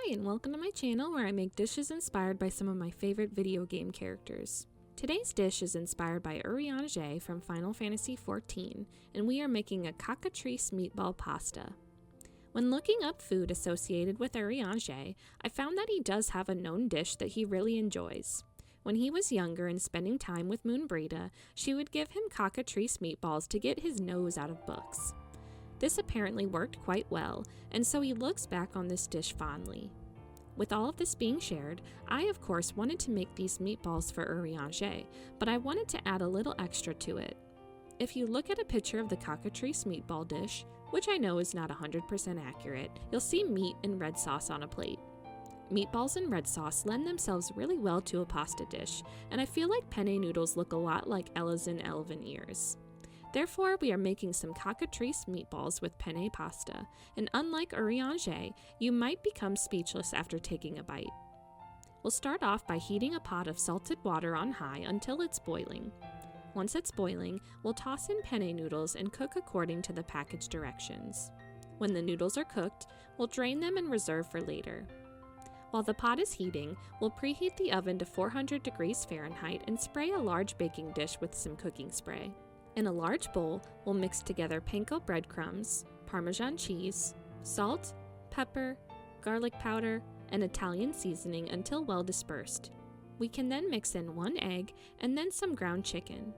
Hi, and welcome to my channel where I make dishes inspired by some of my favorite video game characters. Today's dish is inspired by Urianger from Final Fantasy XIV, and we are making a Cockatrice meatball pasta. When looking up food associated with Urianger, I found that he does have a known dish that he really enjoys. When he was younger and spending time with Moonbreda, she would give him Cockatrice meatballs to get his nose out of books. This apparently worked quite well, and so he looks back on this dish fondly. With all of this being shared, I of course wanted to make these meatballs for Urianger, but I wanted to add a little extra to it. If you look at a picture of the Cockatrice meatball dish, which I know is not 100% accurate, you'll see meat and red sauce on a plate. Meatballs and red sauce lend themselves really well to a pasta dish, and I feel like penne noodles look a lot like Ella's in elven ears. Therefore, we are making some Cockatrice meatballs with penne pasta, and unlike Urianger, you might become speechless after taking a bite. We'll start off by heating a pot of salted water on high until it's boiling. Once it's boiling, we'll toss in penne noodles and cook according to the package directions. When the noodles are cooked, we'll drain them and reserve for later. While the pot is heating, we'll preheat the oven to 400 degrees Fahrenheit and spray a large baking dish with some cooking spray. In a large bowl, we'll mix together panko breadcrumbs, Parmesan cheese, salt, pepper, garlic powder, and Italian seasoning until well dispersed. We can then mix in 1 egg and then some ground chicken.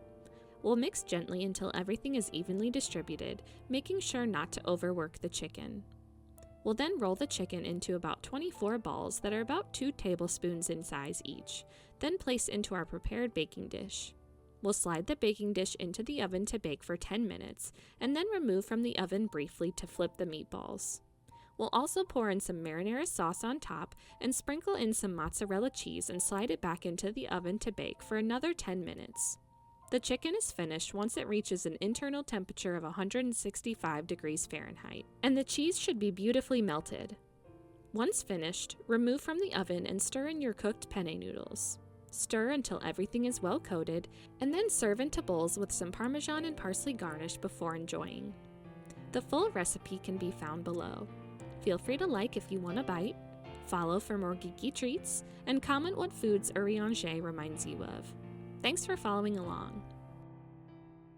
We'll mix gently until everything is evenly distributed, making sure not to overwork the chicken. We'll then roll the chicken into about 24 balls that are about 2 tablespoons in size each, then place into our prepared baking dish. We'll slide the baking dish into the oven to bake for 10 minutes, and then remove from the oven briefly to flip the meatballs. We'll also pour in some marinara sauce on top and sprinkle in some mozzarella cheese and slide it back into the oven to bake for another 10 minutes. The chicken is finished once it reaches an internal temperature of 165 degrees Fahrenheit, and the cheese should be beautifully melted. Once finished, remove from the oven and stir in your cooked penne noodles. Stir until everything is well coated, and then serve into bowls with some Parmesan and parsley garnish before enjoying. The full recipe can be found below. Feel free to like if you want a bite, follow for more geeky treats, and comment what foods Urianger reminds you of. Thanks for following along.